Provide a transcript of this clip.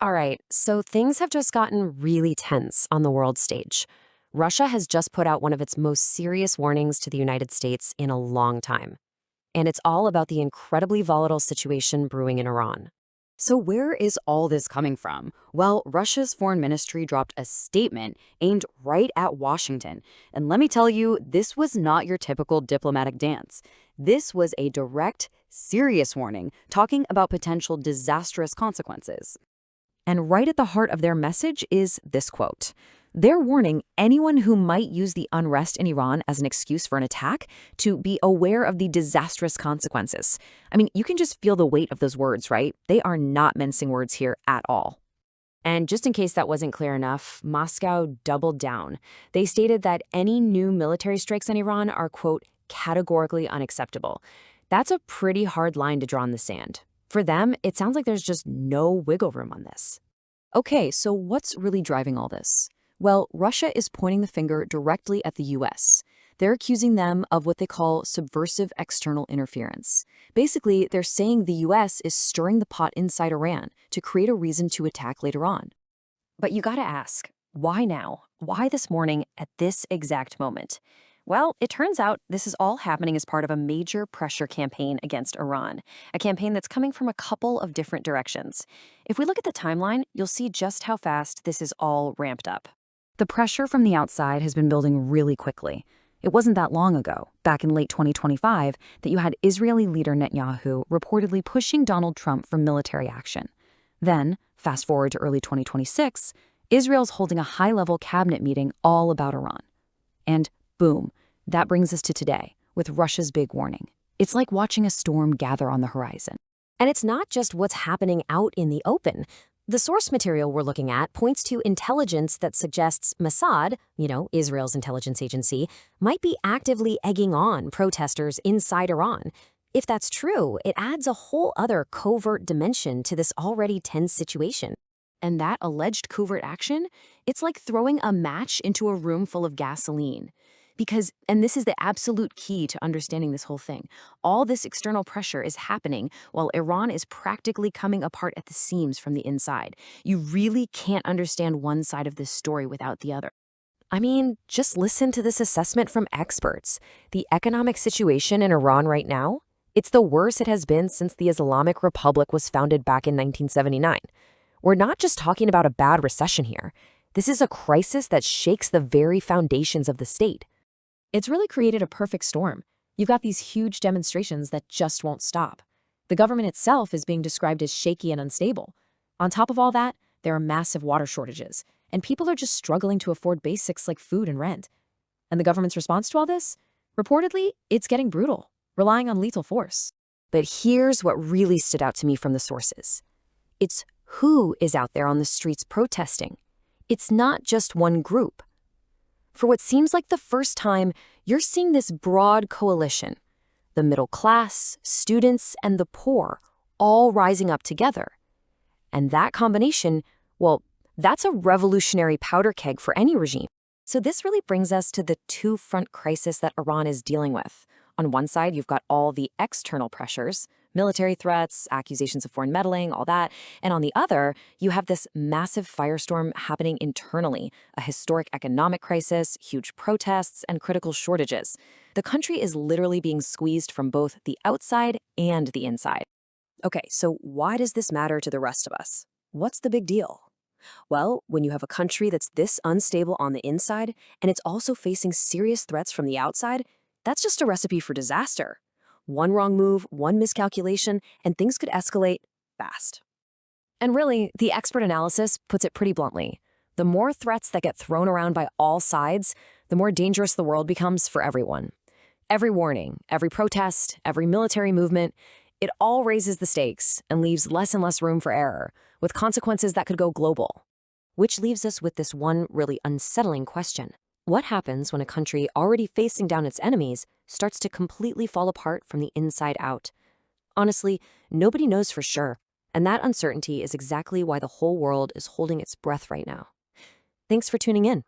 All right, so things have just gotten really tense on the world stage. Russia has just put out one of its most serious warnings to the United States in a long time. And it's all about the incredibly volatile situation brewing in Iran. So, where is all this coming from? Well, Russia's foreign ministry dropped a statement aimed right at Washington. And let me tell you, this was not your typical diplomatic dance. This was a direct, serious warning talking about potential disastrous consequences. And right at the heart of their message is this quote. They're warning anyone who might use the unrest in Iran as an excuse for an attack to be aware of the disastrous consequences. I mean, you can just feel the weight of those words, right? They are not mincing words here at all. And just in case that wasn't clear enough, Moscow doubled down. They stated that any new military strikes on Iran are, quote, categorically unacceptable. That's a pretty hard line to draw in the sand. For them, it sounds like there's just no wiggle room on this. Okay, so what's really driving all this? Well, Russia is pointing the finger directly at the US. They're accusing them of what they call subversive external interference. Basically, they're saying the US is stirring the pot inside Iran to create a reason to attack later on. But you gotta ask, why now? Why this morning at this exact moment? Well, it turns out this is all happening as part of a major pressure campaign against Iran, a campaign that's coming from a couple of different directions. If we look at the timeline, you'll see just how fast this is all ramped up. The pressure from the outside has been building really quickly. It wasn't that long ago, back in late 2025, that you had Israeli leader Netanyahu reportedly pushing Donald Trump for military action. Then, fast forward to early 2026, Israel's holding a high-level cabinet meeting all about Iran. And boom, that brings us to today, with Russia's big warning. It's like watching a storm gather on the horizon. And it's not just what's happening out in the open. The source material we're looking at points to intelligence that suggests Mossad, Israel's intelligence agency, might be actively egging on protesters inside Iran. If that's true, it adds a whole other covert dimension to this already tense situation. And that alleged covert action, it's like throwing a match into a room full of gasoline. Because, and this is the absolute key to understanding this whole thing, all this external pressure is happening while Iran is practically coming apart at the seams from the inside. You really can't understand one side of this story without the other. I mean, just listen to this assessment from experts. The economic situation in Iran right now, it's the worst it has been since the Islamic Republic was founded back in 1979. We're not just talking about a bad recession here. This is a crisis that shakes the very foundations of the state. It's really created a perfect storm. You've got these huge demonstrations that just won't stop. The government itself is being described as shaky and unstable. On top of all that, there are massive water shortages, and people are just struggling to afford basics like food and rent. And the government's response to all this? Reportedly, it's getting brutal, relying on lethal force. But here's what really stood out to me from the sources. It's who is out there on the streets protesting. It's not just one group. For what seems like the first time, you're seeing this broad coalition. The middle class, students, and the poor all rising up together. And that combination, well, that's a revolutionary powder keg for any regime. So this really brings us to the two-front crisis that Iran is dealing with. On one side, you've got all the external pressures, military threats, accusations of foreign meddling, all that. And on the other, you have this massive firestorm happening internally, a historic economic crisis, huge protests, and critical shortages. The country is literally being squeezed from both the outside and the inside. Okay, so why does this matter to the rest of us? What's the big deal? Well, when you have a country that's this unstable on the inside, and it's also facing serious threats from the outside, that's just a recipe for disaster. One wrong move, one miscalculation, and things could escalate fast. And really, the expert analysis puts it pretty bluntly. The more threats that get thrown around by all sides, the more dangerous the world becomes for everyone. Every warning, every protest, every military movement, it all raises the stakes and leaves less and less room for error, with consequences that could go global. Which leaves us with this one really unsettling question. What happens when a country already facing down its enemies starts to completely fall apart from the inside out? Honestly, nobody knows for sure, and that uncertainty is exactly why the whole world is holding its breath right now. Thanks for tuning in.